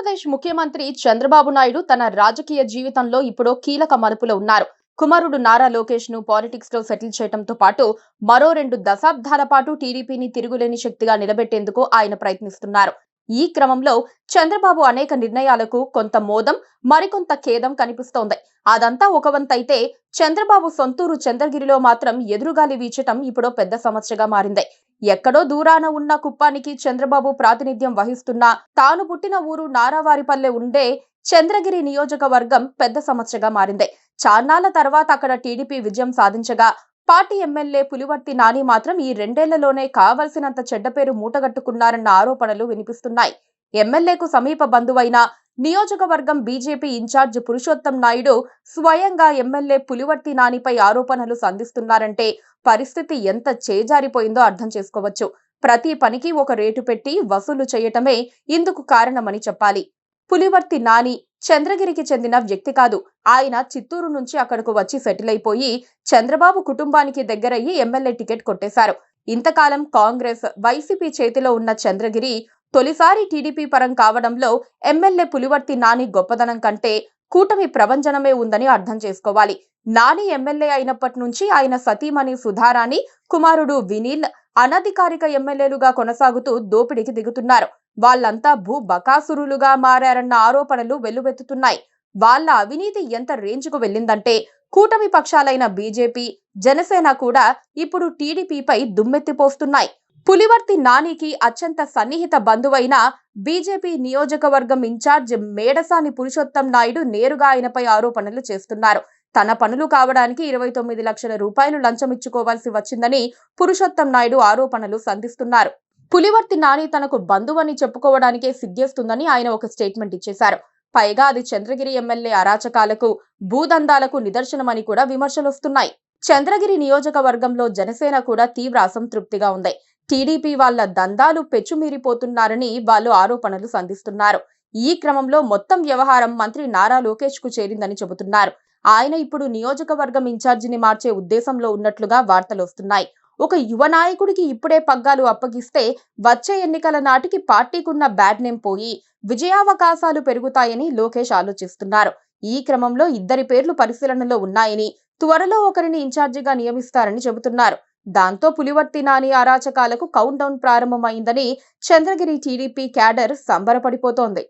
ఆంధ్రప్రదేశ్ ముఖ్యమంత్రి చంద్రబాబు నాయుడు తన రాజకీయ జీవితంలో ఇప్పుడు కీలక మలుపులో ఉన్నారు. కుమారుడు నారా లోకేష్ ను పాలిటిక్స్ లో సెటిల్ చేయడంతో పాటు మరో 2 దశాబ్దాల పాటు టీడీపీని తిరుగులేని శక్తిగా నిలబెట్టేందుకు ఆయన ప్రయత్నిస్తున్నారు. ఈ క్రమంలో చంద్రబాబు అనేక నిర్ణయాలకు కొంత మోదం, మరికొంత ఖేదం కనిపిస్తోంది. అదంతా ఒక వంతైతే చంద్రబాబు సొంతూరు చంద్రగిరిలో మాత్రం ఎదురుగాలి వీచటం ఇప్పుడు పెద్ద సమస్యగా మారింది. ఎక్కడో దూరాన ఉన్న కుప్పానికి చంద్రబాబు ప్రాతినిధ్యం వహిస్తున్నా తాను పుట్టిన ఊరు నారావారిపల్లె ఉండే చంద్రగిరి నియోజకవర్గం పెద్ద సమస్యగా మారింది. చాన్నాళ్ల తర్వాత అక్కడ టీడీపీ విజయం సాధించగా పార్టీ ఎమ్మెల్యే పులివర్తి నాని మాత్రం ఈ 2 ఏళ్లలోనే కావలసినంత చెడ్డ పేరు మూటగట్టుకున్నారన్న ఆరోపణలు వినిపిస్తున్నాయి. ఎమ్మెల్యేకు సమీప బంధువైన నియోజకవర్గం బీజేపీ ఇన్ఛార్జ్ పురుషోత్తం నాయుడు స్వయంగా ఎమ్మెల్యే పులివర్తి నానిపై ఆరోపణలు సంధిస్తున్నారంటే పరిస్థితి ఎంత చేజారిపోయిందో అర్థం చేసుకోవచ్చు. ప్రతి పనికి ఒక రేటు పెట్టి వసూలు చేయటమే ఇందుకు కారణమని చెప్పాలి. పులివర్తి నాని చంద్రగిరికి చెందిన వ్యక్తి కాదు. ఆయన చిత్తూరు నుంచి అక్కడకు వచ్చి సెటిల్ అయిపోయి చంద్రబాబు కుటుంబానికి దగ్గరయ్యి ఎమ్మెల్యే టికెట్ కొట్టేశారు. ఇంతకాలం కాంగ్రెస్, వైసీపీ చేతిలో ఉన్న చంద్రగిరి తొలిసారి టీడీపీ పరం కావడంలో ఎమ్మెల్యే పులివర్తి నాని గొప్పదనం కంటే కూటమి ప్రభంజనమే ఉందని అర్థం చేసుకోవాలి. నాని ఎమ్మెల్యే అయినప్పటి నుంచి ఆయన సతీమణి సుధారాణి, కుమారుడు వినీల్ అనధికారిక ఎమ్మెల్యేలుగా కొనసాగుతూ దోపిడీకి దిగుతున్నారు. వాళ్ళంతా భూ బకాసురులుగా మారారన్న ఆరోపణలు వెల్లువెత్తుతున్నాయి. వాళ్ళ అవినీతి ఎంత రేంజ్కు వెళ్ళిందంటే కూటమి పక్షాలైన బీజేపీ, జనసేన కూడా ఇప్పుడు టీడీపీపై దుమ్మెత్తిపోస్తున్నాయి. పులివర్తి నానికి అత్యంత సన్నిహిత బంధువైన బీజేపీ నియోజకవర్గం ఇన్ఛార్జ్ మేడసాని పురుషోత్తం నాయుడు నేరుగా ఆయనపై ఆరోపణలు చేస్తున్నారు. తన పనులు కావడానికి 29 లక్షల రూపాయలు లంచమిచ్చుకోవాల్సి వచ్చిందని పురుషోత్తం నాయుడు ఆరోపణలు సంధిస్తున్నారు. పులివర్తి నాని తనకు బంధువని చెప్పుకోవడానికే సిగ్గేస్తుందని ఆయన ఒక స్టేట్మెంట్ ఇచ్చేశారు. పైగా అది చంద్రగిరి ఎమ్మెల్యే అరాచకాలకు, భూదందాలకు నిదర్శనమని కూడా విమర్శలొస్తున్నాయి. చంద్రగిరి నియోజకవర్గంలో జనసేన కూడా తీవ్ర అసంతృప్తిగా ఉంది. టీడీపీ వాళ్ళ దందాలు పెచ్చుమీరిపోతున్నారని వాళ్ళు ఆరోపణలు సంధిస్తున్నారు. ఈ క్రమంలో మొత్తం వ్యవహారం మంత్రి నారా లోకేష్ కు చేరిందని చెబుతున్నారు. ఆయన ఇప్పుడు నియోజకవర్గం ఇన్ఛార్జిని మార్చే ఉద్దేశంలో ఉన్నట్లుగా వార్తలొస్తున్నాయి. ఒక యువ నాయకుడికి ఇప్పుడే పగ్గాలు అప్పగిస్తే వచ్చే ఎన్నికల నాటికి పార్టీకున్న బ్యాడ్ నేమ్ పోయి విజయావకాశాలు పెరుగుతాయని లోకేష్ ఆలోచిస్తున్నారు. ఈ క్రమంలో 2 పేర్లు పరిశీలనలో ఉన్నాయని, త్వరలో ఒకరిని ఇన్ఛార్జిగా నియమిస్తారని చెబుతున్నారు. దాంతో పులివర్తి నాని అరాచకాలకు కౌంట్ డౌన్ ప్రారంభమైందని చంద్రగిరి టీడీపీ క్యాడర్ సంబరపడిపోతోంది.